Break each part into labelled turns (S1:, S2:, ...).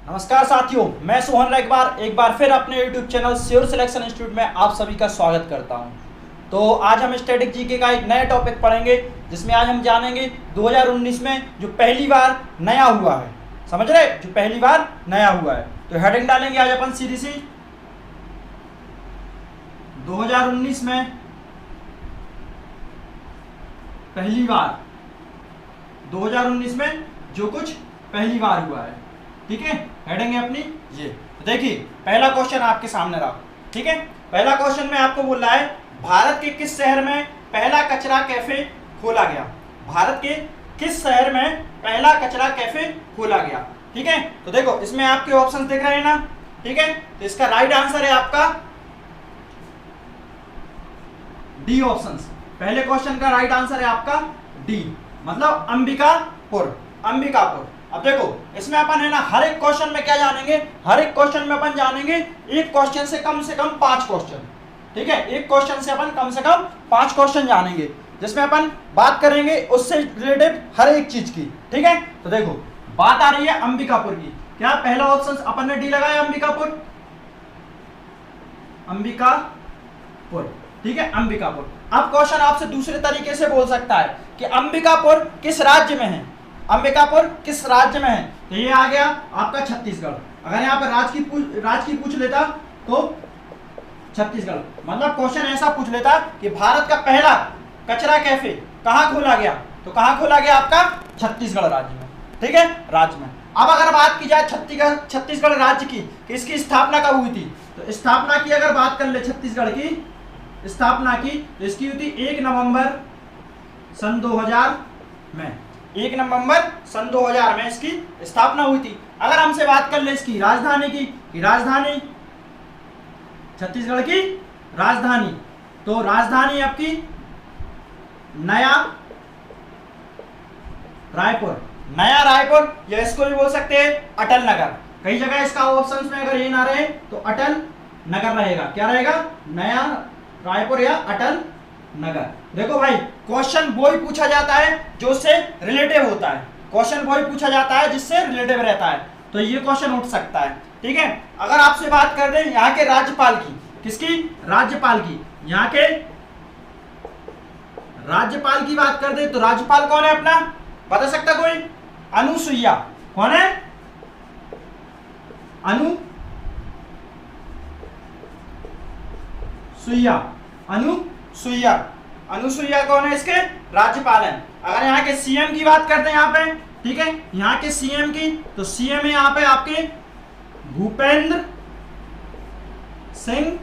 S1: नमस्कार साथियों, मैं सोहन एक बार फिर अपने YouTube channel sure selection institute में आप सभी का स्वागत करता हूं। तो आज हम स्टैटिक जीके का एक नया टॉपिक पढ़ेंगे, जिसमें आज हम जानेंगे 2019 में जो पहली बार नया हुआ है। समझ रहे, जो पहली बार नया हुआ है। तो हेडिंग डालेंगे आज अपन सीधी सी 2019 में पहली बार, 2019 में जो कुछ पहली बार हुआ है। ठीक है, हेडिंग है अपनी ये। तो देखिए पहला क्वेश्चन आपके सामने रहा। ठीक है, पहला क्वेश्चन में आपको बोल रहा है भारत के किस शहर में पहला कचरा कैफे खोला गया। भारत के किस शहर में पहला कचरा कैफे खोला गया। ठीक है, तो देखो इसमें आपके ऑप्शन दिख रहे हैं ना। ठीक है, तो इसका राइट आंसर है आपका डी ऑप्शन। पहले क्वेश्चन का राइट आंसर है आपका डी, मतलब अंबिकापुर। अंबिकापुर। अब देखो इसमें अपन है ना हर एक क्वेश्चन में क्या जानेंगे, हर एक क्वेश्चन में अपन जानेंगे एक क्वेश्चन से कम 5 क्वेश्चन। ठीक है, एक क्वेश्चन से अपन कम 5 क्वेश्चन जानेंगे, जिसमें अपन बात करेंगे उससे रिलेटेड हर एक चीज की। ठीक है, तो देखो बात आ रही है अंबिकापुर की। क्या पहला ऑप्शन अपन ने डी लगाया, अंबिकापुर। अंबिकापुर, ठीक है, अंबिकापुर। अब क्वेश्चन आपसे दूसरे तरीके से बोल सकता है कि अंबिकापुर किस राज्य में है। अंबिकापुर किस राज्य में है, तो ये आ गया आपका छत्तीसगढ़। अगर यहाँ पर राज्य की पूछ लेता तो छत्तीसगढ़। मतलब क्वेश्चन ऐसा पूछ लेता कि भारत का पहला कचरा कैफे कहाँ खोला गया, तो कहाँ खोला गया आपका छत्तीसगढ़ राज्य में। ठीक है, राज्य में। अब अगर बात की जाए छत्तीसगढ़ राज्य की कि इसकी स्थापना कब हुई थी, तो स्थापना की अगर बात कर ले छत्तीसगढ़ की स्थापना की, तो इसकी हुई थी 1 नवंबर सन 2000 में। 1 नवंबर सन 2000 में इसकी स्थापना हुई थी। अगर हमसे बात कर ले इसकी राजधानी की, राजधानी छत्तीसगढ़ की राजधानी, तो राजधानी आपकी नया रायपुर। नया रायपुर, या इसको भी बोल सकते हैं अटल नगर। कई जगह इसका ऑप्शंस में अगर ये ना रहे तो अटल नगर रहेगा। क्या रहेगा, नया रायपुर या अटल नगर। देखो भाई क्वेश्चन वही पूछा जाता है जो उससे रिलेटिव होता है। क्वेश्चन वही पूछा जाता है जिससे रिलेटिव रहता है, तो ये क्वेश्चन उठ सकता है। ठीक है, अगर आपसे बात कर दें यहाँ के राज्यपाल की, किसकी, राज्यपाल की, यहाँ के राज्यपाल की बात कर दें तो राज्यपाल कौन है अपना, बता सकता कोई, अनुसुईया। कौन है, अनुसुईया। अनुसुईया, अनुसुईया कौन है, इसके राज्यपाल हैं। अगर यहाँ के सीएम की बात करते हैं यहाँ पे, ठीक है, यहाँ के सीएम की, तो सीएम है यहाँ पे आपके भूपेंद्र सिंह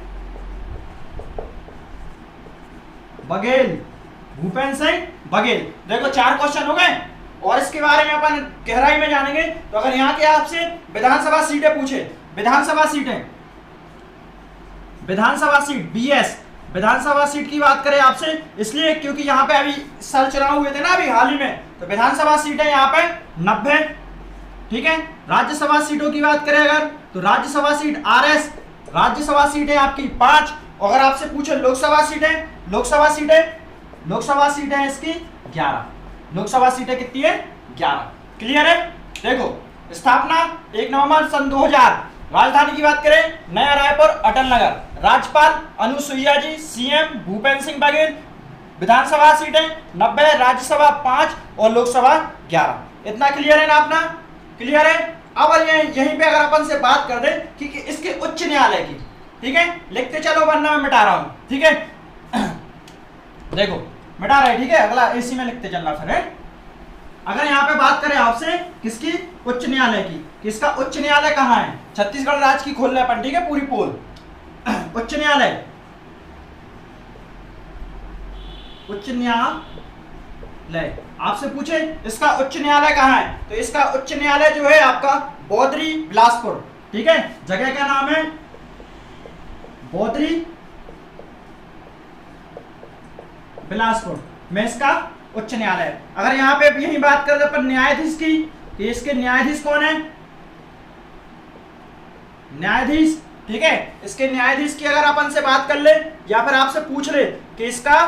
S1: बघेल। भूपेंद्र सिंह बघेल। देखो 4 क्वेश्चन हो गए, और इसके बारे में अपन गहराई में जानेंगे। तो अगर यहाँ के आपसे विधानसभा सीटें पूछे, विधानसभा सीटें, विधानसभा सीट बीएस, विधानसभा सीट की बात करें आपसे, इसलिए क्योंकि यहाँ पे अभी साल चुनाव हुए थे ना अभी हाल ही में, तो विधानसभा सीटें यहाँ पे 90। ठीक है, राज्यसभा सीटों की बात करें अगर, तो राज्यसभा सीट आरएस, राज्यसभा सीटें आपकी 5। अगर आपसे पूछे लोकसभा सीटें, लोकसभा सीटें इसकी 11। लोकसभा सीटें कितनी है, 11। क्लियर है। देखो स्थापना 1 नवंबर सन 2000। राजधानी की बात करें नया रायपुर अटल नगर। राज्यपाल अनुसुईया जी, सीएम भूपेंद्र सिंह बघेल। विधानसभा सीटें 90, राज्यसभा 5 और लोकसभा 11। इतना क्लियर है ना अपना, क्लियर है। अब यहीं पे अगर अपन से बात कर दे कि इसके उच्च न्यायालय की, ठीक है, लिखते चलो वरना मैं मिटा रहा हूं। ठीक है, देखो मिटा रहे, ठीक है, अगला एसी में लिखते चलना फिर है। अगर यहाँ पे बात करें आपसे किसकी, उच्च न्यायालय की, किसका उच्च न्यायालय कहाँ है, छत्तीसगढ़ राज्य की खोल रहे अपन। ठीक है, पूरी पोल। उच्च न्यायालय, उच्च न्यायालय आपसे पूछे इसका उच्च न्यायालय कहाँ है, तो इसका उच्च न्यायालय जो है आपका बौद्धरी बिलासपुर। ठीक है, जगह का नाम है बौद्धरी बिलासपुर में इसका उच्च न्यायालय। अगर यहाँ पे यही बात करें अपन न्यायाधीश की, तो इसके न्यायाधीश कौन है, न्यायाधीश। ठीक है, इसके न्यायाधीश की अगर अपन से बात कर ले या फिर आपसे पूछ ले कि इसका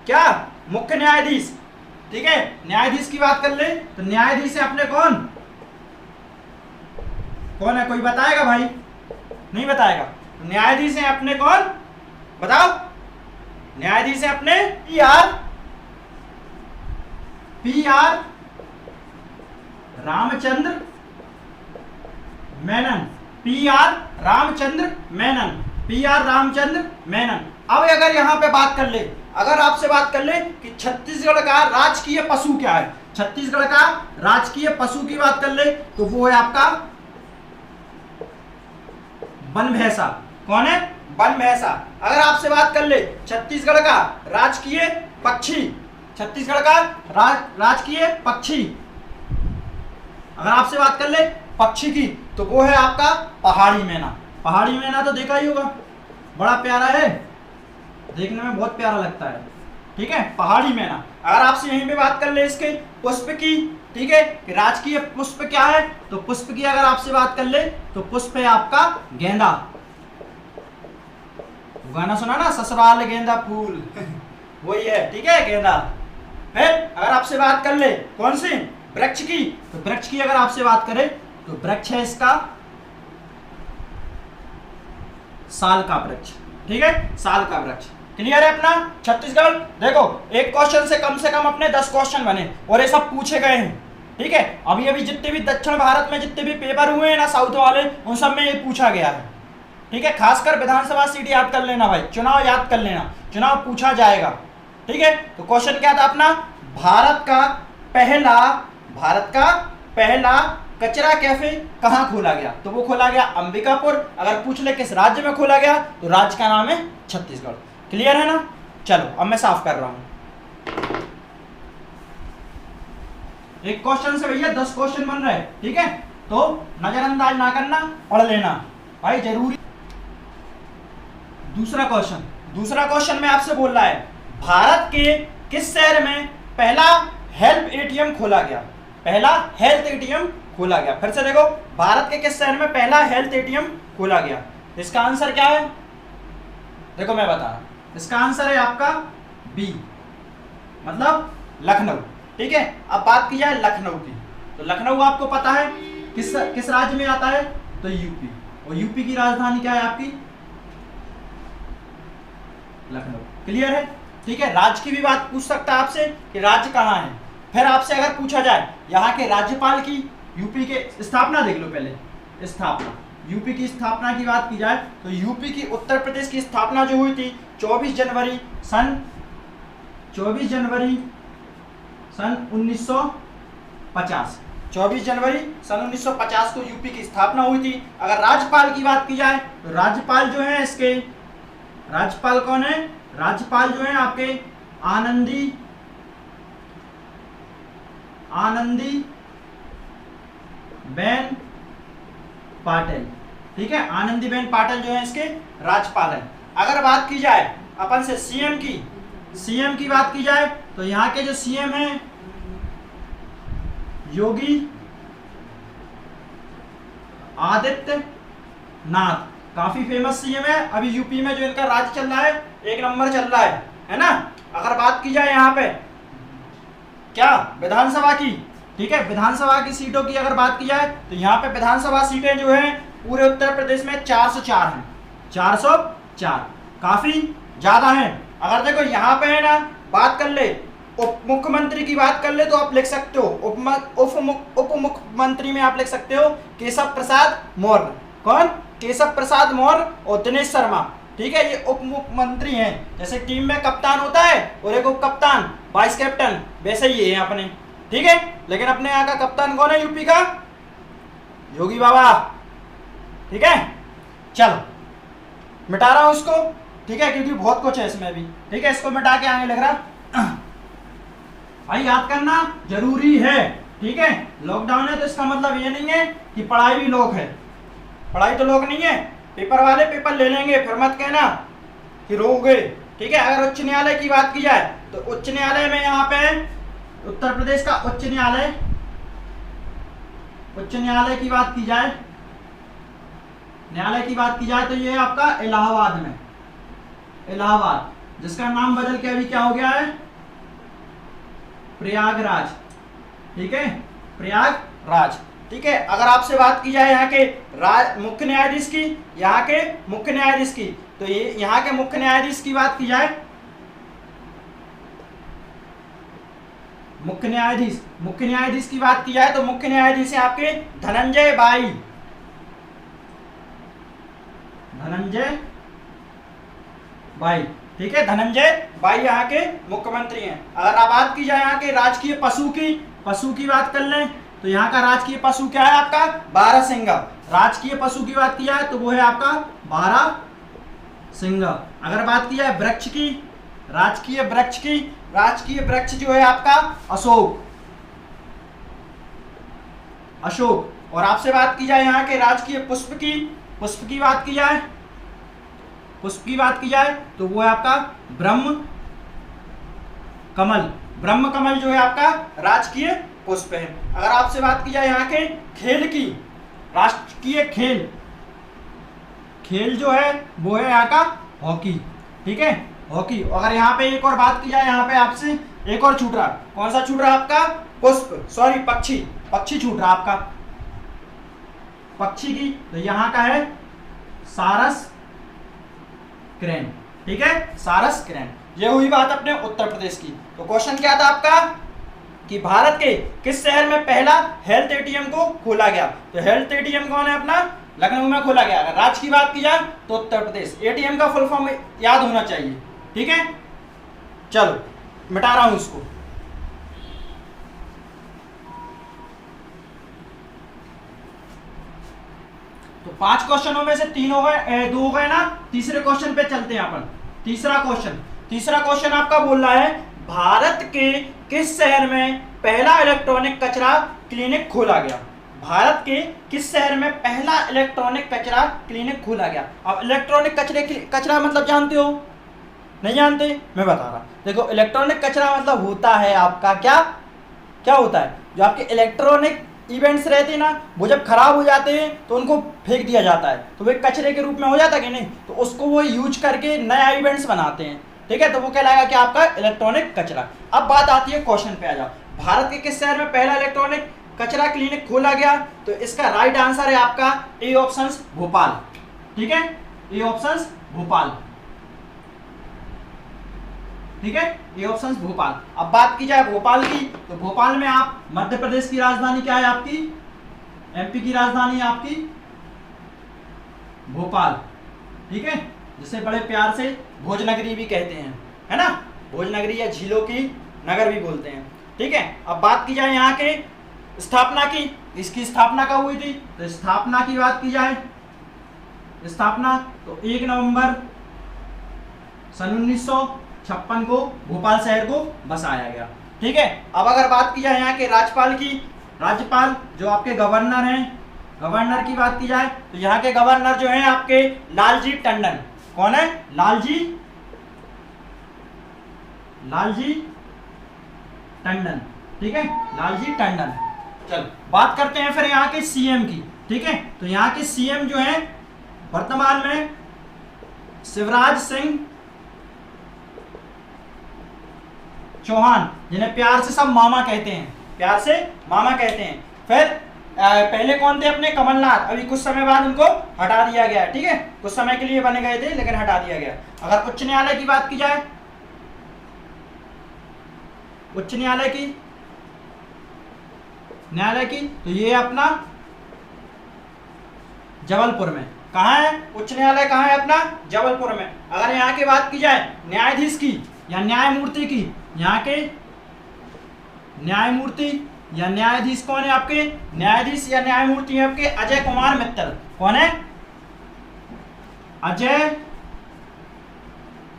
S1: क्या, मुख्य न्यायाधीश। ठीक है, न्यायाधीश की बात कर ले तो न्यायाधीश है अपने कौन है, कोई बताएगा भाई? नहीं बताएगा। तो न्यायाधीश हैं अपने कौन, बताओ? न्यायाधीश हैं अपने P R Ramchandra Menon, P R Ramchandra Menon, P R Ramchandra Menon. अब अगर यहां पे बात कर ले, अगर आपसे बात कर ले कि छत्तीसगढ़ का राजकीय पशु क्या है, छत्तीसगढ़ का राजकीय पशु की बात कर ले तो वो है आपका वन भैंसा। कौन है? वन भैंसा। अगर आपसे बात कर ले छत्तीसगढ़ का राजकीय पक्षी, छत्तीसगढ़ का राजकीय पक्षी, अगर आपसे बात कर ले पक्षी की तो वो है आपका पहाड़ी मैना। पहाड़ी मैना तो देखा ही होगा, बड़ा प्यारा है, देखने में बहुत प्यारा लगता है। ठीक है, पहाड़ी मैना। अगर आपसे यहीं पे बात कर ले इसके पुष्प की, ठीक है, कि राजकीय पुष्प क्या है, तो पुष्प की अगर आपसे बात कर ले तो पुष्प है आपका गेंदा। गाना सुना ना, ससुराल गेंदा फूल वही है, ठीक है, गेंदा। फिर अगर आपसे बात कर ले कौन सी, वृक्ष की, तो वृक्ष की अगर आपसे बात करें तो वृक्ष है इसका साल का वृक्ष। ठीक है, साल का वृक्ष। क्लियर है अपना छत्तीसगढ़? देखो एक क्वेश्चन से कम अपने 10 क्वेश्चन बने और ये सब पूछे गए हैं। ठीक है, अभी अभी जितने भी दक्षिण भारत में जितने भी पेपर हुए हैं ना साउथ वाले, उन सब में ये पूछा गया है। ठीक है, खासकर विधानसभा सीट याद कर लेना भाई, चुनाव याद कर लेना, चुनाव पूछा जाएगा। ठीक है, तो क्वेश्चन क्या था अपना, भारत का पहला कचरा कैफे कहाँ खोला गया, तो वो खोला गया अंबिकापुर। अगर पूछ ले किस राज्य में खोला गया तो राज्य का नाम है छत्तीसगढ़। क्लियर है ना? चलो अब मैं साफ कर रहा हूं। एक क्वेश्चन से भैया 10 क्वेश्चन बन रहे हैं। ठीक है, तो नजरअंदाज ना करना, पढ़ लेना भाई जरूरी। दूसरा क्वेश्चन में आपसे बोल रहा है भारत के किस शहर में पहला हेल्थ एटीएम खोला गया, पहला हेल्थ एटीएम खोला गया। फिर से देखो, भारत के किस शहर में पहला हेल्थ एटीएम खोला गया, इसका आंसर क्या है? देखो मैं बता रहा हूं, इसका आंसर है आपका बी, मतलब लखनऊ। ठीक है, अब बात की जाए लखनऊ की, तो लखनऊ आपको पता है किस राज्य में आता है, तो यूपी। और यूपी की राजधानी क्या है आपकी? लखनऊ। क्लियर है? ठीक है, राज्य की भी बात पूछ सकता है आपसे कि राज्य कहाँ है। फिर आपसे अगर पूछा जाए यहाँ के राज्यपाल की, यूपी के स्थापना देख लो पहले, स्थापना, यूपी की स्थापना की बात की जाए तो यूपी की उत्तर प्रदेश की स्थापना जो हुई थी 24 जनवरी सन 1950, 24 जनवरी सन 1950 को यूपी की स्थापना हुई थी। अगर राज्यपाल की बात की जाए तो राज्यपाल जो है इसके, राज्यपाल कौन है? राज्यपाल जो है आपके आनंदी बेन पाटिल। ठीक है, आनंदी बेन पाटिल जो है इसके राज्यपाल है। अगर बात की जाए अपन से सीएम की बात की जाए तो यहाँ के जो सीएम हैं योगी आदित्यनाथ, काफी फेमस सीएम है। अभी यूपी में जो इनका राज चल रहा है, एक नंबर चल रहा है ना। अगर बात की जाए यहाँ पे क्या विधानसभा की, ठीक है, विधानसभा की सीटों की अगर बात की जाए तो यहाँ पे विधानसभा सीटें जो है पूरे उत्तर प्रदेश में 404 हैं, 404, काफी ज्यादा हैं। अगर देखो यहाँ पे है ना, बात कर ले उप मुख्यमंत्री की बात कर ले तो आप लिख सकते हो उप मुख्यमंत्री में आप लिख सकते हो केशव प्रसाद मौर्य। कौन? केशव प्रसाद मौर्य और दिनेश शर्मा। ठीक है, ये उप मुख्यमंत्री हैं। जैसे टीम में कप्तान होता है और एक उप कप्तान, वाइस कैप्टन, वैसे ही है अपने। ठीक है, लेकिन अपने यहाँ का कप्तान कौन है यूपी का? योगी बाबा। ठीक है, चलो मिटा रहा हूं इसको। ठीक है, क्योंकि बहुत कुछ है इसमें भी। ठीक है, इसको मिटा के आगे लग रहा भाई, याद करना जरूरी है। ठीक है, लॉकडाउन है तो इसका मतलब ये नहीं है कि पढ़ाई भी लोक है, पढ़ाई तो लोक नहीं है। पेपर वाले पेपर ले लेंगे, फिर मत कहना कि रोगे। ठीक है, अगर उच्च न्यायालय की बात की जाए तो उच्च न्यायालय में यहाँ पे उत्तर प्रदेश का उच्च न्यायालय की बात की जाए, तो ये आपका इलाहाबाद में, इलाहाबाद, जिसका नाम बदल के अभी क्या हो गया है? प्रयागराज। ठीक है, प्रयागराज। ठीक है। अगर आपसे बात की जाए यहाँ के मुख्य न्यायाधीश की, यहाँ के मुख्य न्यायाधीश की, तो ये यहाँ के मुख्य न्यायाधीश की बात की जाए, मुख्य न्यायाधीश की बात की जाए तो मुख्य न्यायाधीश है आपके धनंजय बाई, ठीक है। धनंजय बाई यहाँ के मुख्यमंत्री हैं। अगर आप बात की जाए यहाँ के राजकीय पशु की बात कर लें तो यहाँ का राजकीय पशु क्या है आपका बारहसिंगा। राजकीय पशु की बात की जाए तो वो है आपका बारहसिंगा। अगर बात की जाए वृक्ष की, राजकीय वृक्ष जो है आपका अशोक। और आपसे बात की जाए यहाँ के राजकीय पुष्प की बात की जाए तो वो है आपका ब्रह्म कमल जो है आपका राजकीय पुष्प है। अगर आपसे बात की जाए यहाँ के खेल की, राष्ट्रीय खेल जो है वो है यहाँ का हॉकी, ठीक है, हॉकी। अगर यहाँ पे एक और बात की जाए, यहाँ पे आपसे एक और छूट रहा, कौन सा छूट रहा आपका पक्षी छूट रहा आपका, पक्षी की, तो यहाँ का है सारस क्रेन, ठीक है, सारस क्रेन। ये हुई बात अपने उत्तर प्रदेश की। तो क्वेश्चन क्या था आपका कि भारत के किस शहर में पहला हेल्थ एटीएम को खोला गया। तो हेल्थ एटीएम कौन है अपना लखनऊ में खोला गया। अगर राज्य की बात की जाए तो उत्तर प्रदेश। एटीएम का फुल फॉर्म याद होना चाहिए, ठीक है। चलो मिटा रहा हूं इसको। तो 5 क्वेश्चनों में से 3 हो गए, 2 हो गए ना। तीसरे क्वेश्चन पे चलते हैं अपन। तीसरा क्वेश्चन आपका बोल रहा है भारत के किस शहर में पहला इलेक्ट्रॉनिक कचरा क्लिनिक खोला गया। भारत के किस शहर में पहला इलेक्ट्रॉनिक कचरा क्लिनिक खोला गया। अब इलेक्ट्रॉनिक कचरा मतलब जानते हो, नहीं जानते, मैं बता रहा। देखो इलेक्ट्रॉनिक कचरा मतलब होता है आपका क्या होता है, जो आपके इलेक्ट्रॉनिक इवेंट्स रहते हैं ना, वो जब खराब हो जाते हैं तो उनको फेंक दिया जाता है, तो वे कचरे के रूप में हो जाता है कि नहीं, तो उसको वो यूज करके नया इवेंट्स बनाते हैं, ठीक है। तो वो कहलाएगा कि आपका इलेक्ट्रॉनिक कचरा। अब बात आती है क्वेश्चन पे आ जाओ, भारत के किस शहर में पहला इलेक्ट्रॉनिक कचरा क्लिनिक खोला गया। तो इसका राइट आंसर है आपका ए ऑप्शन भोपाल, ठीक है, ए ऑप्शन भोपाल, ठीक है, ये ऑप्शन भोपाल। अब बात की जाए भोपाल की, तो भोपाल में आप मध्य प्रदेश की राजधानी क्या है आपकी, एमपी की राजधानी है आपकी भोपाल, ठीक है, जिसे बड़े प्यार से भोजनगरी भी कहते हैं, है ना, भोजनगरी या झीलों की नगर भी बोलते हैं, ठीक है। अब बात की जाए यहाँ के स्थापना की, इसकी स्थापना कब हुई थी। तो स्थापना की बात की जाए, स्थापना तो 1 नवंबर सन 1956 को भोपाल शहर को बसाया गया, ठीक है। अब अगर बात की जाए यहाँ के राज्यपाल की, राज्यपाल जो आपके गवर्नर हैं, गवर्नर की बात की जाए तो यहाँ के गवर्नर जो हैं आपके लालजी टंडन। कौन है, लालजी टंडन, ठीक है, लालजी टंडन। चल बात करते हैं फिर यहाँ के सीएम की, ठीक है। तो यहाँ के सीएम जो हैं वर्तमान में शिवराज सिंह चौहान, जिन्हें प्यार से सब मामा कहते हैं, फिर पहले कौन थे अपने कमलनाथ, अभी कुछ समय बाद उनको हटा दिया गया, ठीक है, कुछ समय के लिए बने गए थे लेकिन हटा दिया गया। अगर उच्च न्यायालय की बात की जाए, उच्च न्यायालय की तो ये अपना जबलपुर में, कहाँ है उच्च न्यायालय, कहाँ है अपना जबलपुर में। अगर यहाँ की बात की जाए न्यायाधीश की या न्यायमूर्ति की, यहाँ के न्यायमूर्ति या न्यायाधीश कौन है आपके, न्यायाधीश या न्यायमूर्ति है आपके अजय कुमार मित्तल। कौन है, अजय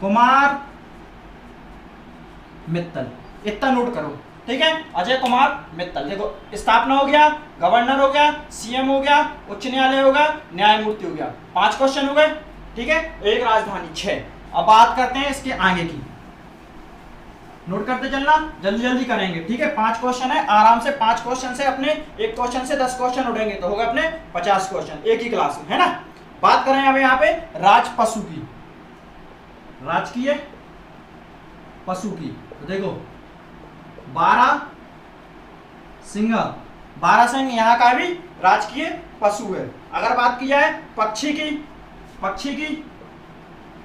S1: कुमार मित्तल, इतना नोट करो, ठीक है, अजय कुमार मित्तल। देखो स्थापना हो गया, गवर्नर हो गया, सीएम हो गया, उच्च न्यायालय होगा, न्यायमूर्ति हो गया, 5 क्वेश्चन हो गए, ठीक है, एक राजधानी 6। अब बात करते हैं इसके आगे की, नोट करते चलना, जल्दी करेंगे, ठीक है। 5 क्वेश्चन है, आराम से 5 क्वेश्चन से अपने एक क्वेश्चन से 10 क्वेश्चन उठेंगे तो होगा अपने 50 क्वेश्चन एक ही क्लास में, है ना। बात करें अब यहाँ पे राजपशु की, राजकीय पशु की, तो देखो 12 सिंह, बारहसिंह यहाँ का भी राजकीय पशु है। अगर बात की जाए पक्षी की,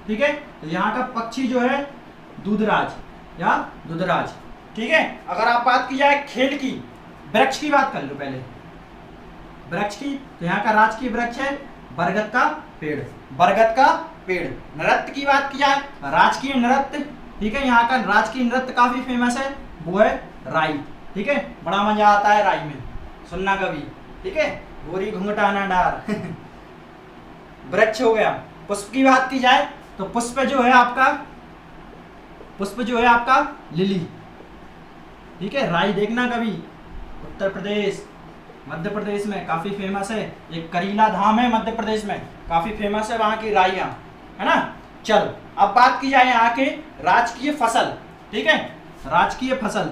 S1: ठीक है, तो यहाँ का पक्षी जो है दूधराज या दुधराज, ठीक है। अगर आप बात की जाए खेल की, वृक्ष की बात कर लो पहले, वृक्ष की, तो यहाँ का राजकीय वृक्ष है बरगद का पेड़, बरगद का पेड़। नृत्य की बात की जाए, राजकीय नृत्य, ठीक है, यहाँ का राजकीय नृत्य काफी फेमस है, वो है राई, ठीक है, बड़ा मजा आता है राई में, सुनना कभी, ठीक है, गोरी घुंघटा ना डार। वृक्ष हो गया। पुष्प की बात की जाए तो पुष्प जो है आपका लिली, ठीक है, राई देखना कभी, उत्तर प्रदेश मध्य प्रदेश में काफी फेमस है, एक करीला धाम है मध्य प्रदेश में, काफी फेमस है वहां की राइयां, है ना। चलो अब बात की जाए यहाँ के राजकीय फसल, ठीक है, राजकीय फसल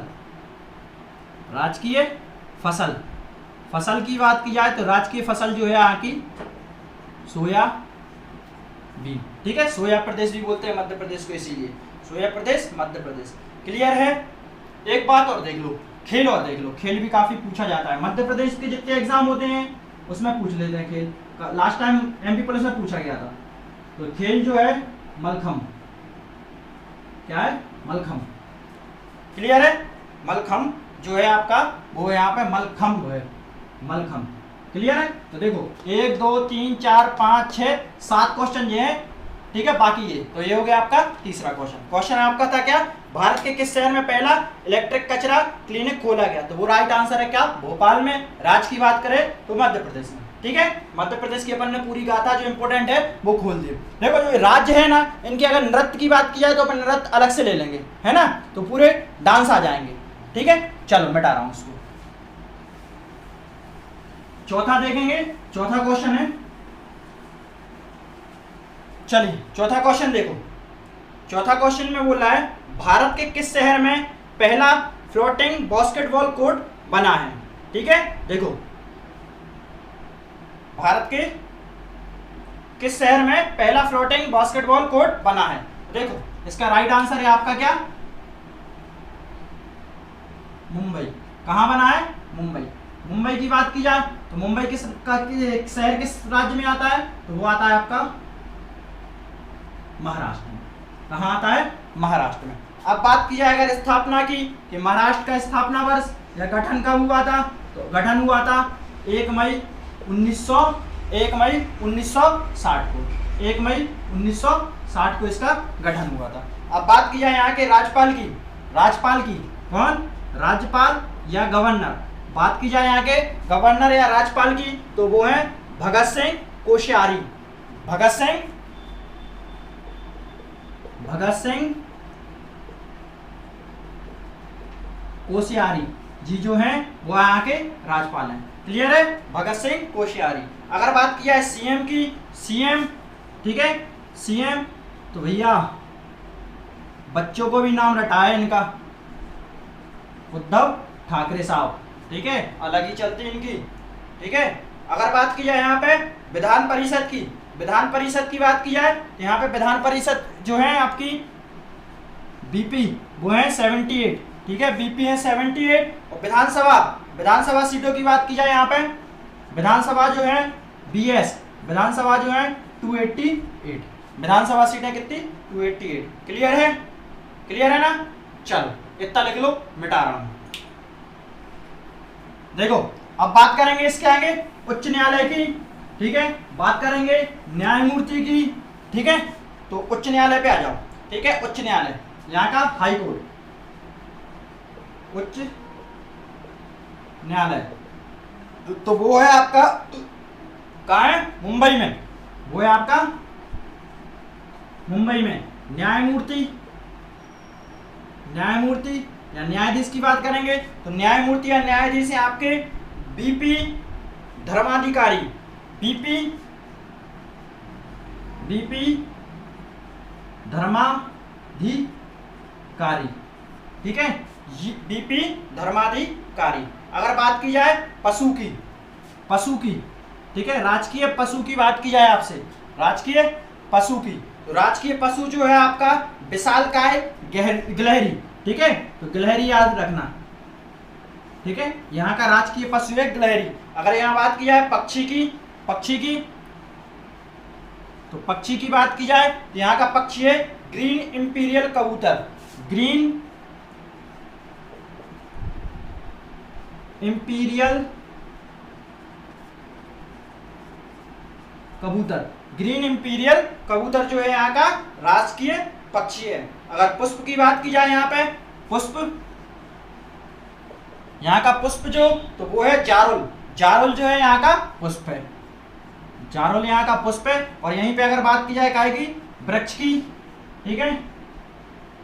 S1: की बात की जाए तो राजकीय फसल जो है यहाँ की सोयाबीन, ठीक है, सोया प्रदेश भी बोलते हैं मध्य प्रदेश को, इसीलिए सोया प्रदेश मध्य प्रदेश। क्लियर है। एक बात और देख लो, खेल और देख लो, खेल भी काफी पूछा जाता है मध्य प्रदेश के जितने एग्जाम होते हैं उसमें पूछ लेते हैं खेल। लास्ट टाइम एमपी पुलिस में पूछा गया था। तो खेल जो है मलखम, क्या है, मलखम। क्लियर है। मलखम जो है आपका वो यहाँ पे मलखम जो है मलखम। क्लियर है। तो देखो 1 2 3 4 5 6 7 क्वेश्चन ये है, ठीक है, बाकी ये तो ये हो गया आपका तीसरा क्वेश्चन आपका था क्या, भारत के किस शहर में पहला इलेक्ट्रिक कचरा क्लिनिक खोला गया। तो वो राइट आंसर है क्या, भोपाल में। राज्य की बात करें तो मध्य प्रदेश में, ठीक है, मध्य प्रदेश की अपन ने पूरी गाथा जो इंपोर्टेंट है वो खोल दी। देखो जो राज्य है ना, इनकी अगर नृत्य की बात की जाए तो अपन नृत्य अलग से ले लेंगे, है ना, तो पूरे डांस आ जाएंगे, ठीक है। चलो मिटा रहा हूं उसको। चौथा देखेंगे, चौथा क्वेश्चन है, चलिए चौथा क्वेश्चन देखो। चौथा क्वेश्चन में बोला है भारत के किस शहर में पहला फ्लोटिंग बास्केटबॉल कोर्ट बना है, ठीक है। देखो भारत के किस शहर में पहला फ्लोटिंग बास्केटबॉल कोर्ट बना है। देखो इसका राइट आंसर है आपका क्या, मुंबई। कहां बना है, मुंबई। मुंबई की बात की जाए तो मुंबई किस शहर किस राज्य में आता है, तो वो आता है आपका महाराष्ट्र में। कहां आता है, महाराष्ट्र में। अब बात की जाए अगर स्थापना की, कि महाराष्ट्र का स्थापना वर्ष या गठन कब हुआ था, तो गठन हुआ था 1 मई 1960 को, 1 मई 1960 को इसका गठन हुआ था। अब बात की जाए यहाँ के राज्यपाल की, कौन, राज्यपाल या गवर्नर। बात की जाए यहाँ के गवर्नर या राज्यपाल की तो वो है भगत सिंह कोश्यारी। भगत सिंह कोश्यारी जी जो हैं वो यहाँ के राज्यपाल हैं। क्लियर है, भगत सिंह कोश्यारी। अगर बात की जाए सीएम की, सीएम, ठीक है, सीएम तो भैया बच्चों को भी नाम रटा है इनका, उद्धव ठाकरे साहब, ठीक है, अलग ही चलती इनकी, ठीक है। अगर बात की जाए यहाँ पे विधान परिषद की, बात की जाए तो यहाँ पे विधान परिषद जो है आपकी बीपी वो है 78, ठीक है, बीपी है 78। और विधानसभा सीटों की बात की जाए यहाँ पे विधानसभा जो है बीएस, विधानसभा जो है 288, विधानसभा सीटें कितनी, 288। क्लियर है ना। चलो इतना लिख लो, मिटा रहा हूं। देखो अब बात करेंगे इसके आगे उच्च न्यायालय की, ठीक है, बात करेंगे न्यायमूर्ति की, ठीक है। तो उच्च न्यायालय पे आ जाओ, ठीक है, उच्च न्यायालय यहाँ का हाई कोर्ट, उच्च न्यायालय तो वो है आपका कहाँ है, मुंबई में, वो है आपका मुंबई में। न्यायमूर्ति या न्यायाधीश की बात करेंगे तो न्यायमूर्ति या न्यायाधीश है आपके बीपी धर्माधिकारी, बीपी धर्माधिकारी, ठीक है, बीपी धर्माधिकारी। अगर बात की जाए पशु की, ठीक है, राजकीय पशु की बात की जाए आपसे, राजकीय पशु की, तो राजकीय पशु जो है आपका विशालकाय गिलहरी, ठीक है, तो गिलहरी याद रखना, ठीक है, यहाँ का राजकीय पशु है गिलहरी। अगर यहाँ बात की जाए पक्षी की तो पक्षी की बात की जाए तो यहाँ का पक्षी है ग्रीन इंपीरियल कबूतर। ग्रीन इंपीरियल कबूतर, ग्रीन इंपीरियल कबूतर जो है यहाँ का राजकीय पक्षी है। अगर पुष्प की बात की जाए यहाँ पे पुष्प, यहाँ का पुष्प जो तो वो है जारुल। जारुल जो है यहाँ का पुष्प है, जारुल यहाँ का पुष्प है। और यहीं पे अगर बात की जाए काय की वृक्ष की, ठीक है,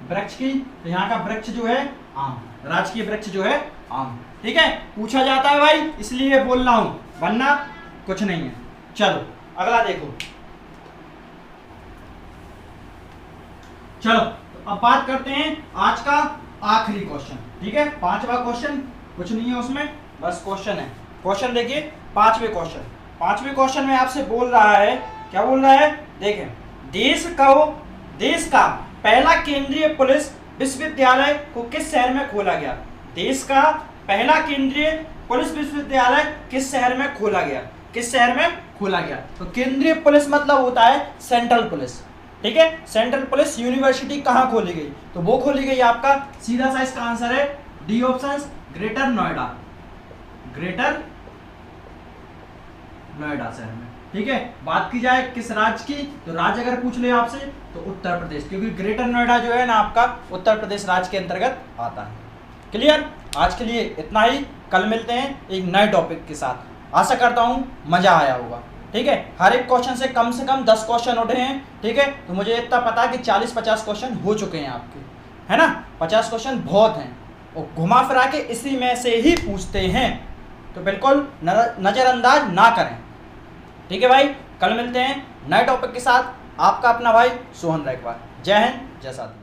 S1: वृक्ष की, तो यहाँ का वृक्ष जो है आम, राजकीय वृक्ष जो है आम। ठीक है, पूछा जाता है भाई इसलिए बोल रहा हूं, वरना कुछ नहीं है। चलो अगला देखो। चलो तो अब बात करते हैं आज का आखिरी क्वेश्चन। ठीक है, 5वां क्वेश्चन, कुछ नहीं है उसमें, बस क्वेश्चन है। क्वेश्चन देखिए, 5वें क्वेश्चन में आपसे बोल रहा है, क्या बोल रहा है, देखें, देश का पहला केंद्रीय पुलिस विश्वविद्यालय को किस शहर में खोला गया? देश का पहला केंद्रीय पुलिस विश्वविद्यालय किस शहर में खोला गया? किस शहर में खोला गया? तो केंद्रीय पुलिस मतलब होता है सेंट्रल पुलिस। ठीक है, सेंट्रल पुलिस यूनिवर्सिटी कहाँ खोली गई? तो वो खोली गई आपका, सीधा सा इसका आंसर है D option, greater Noida. Greater Noida शहर में। ठीक है, बात की जाए किस राज्य की, तो राज्य अगर पूछ ले आपसे तो उत्तर प्रदेश, क्योंकि ग्रेटर नोएडा जो है ना आपका उत्तर प्रदेश राज्य के अंतर्गत आता है। क्लियर? आज के लिए इतना ही, कल मिलते हैं एक नए टॉपिक के साथ। आशा करता हूँ मजा आया होगा। ठीक है, हर एक क्वेश्चन से कम 10 क्वेश्चन उठे हैं। ठीक है, तो मुझे इतना पता है कि 40-50 क्वेश्चन हो चुके हैं आपके, है ना। 50 क्वेश्चन बहुत हैं और घुमा फिरा के इसी में से ही पूछते हैं, तो बिल्कुल नज़रअंदाज ना करें। ठीक है भाई, कल मिलते हैं नए टॉपिक के साथ। आपका अपना भाई सोहन रैकवार। जय हिंद, जय साथी।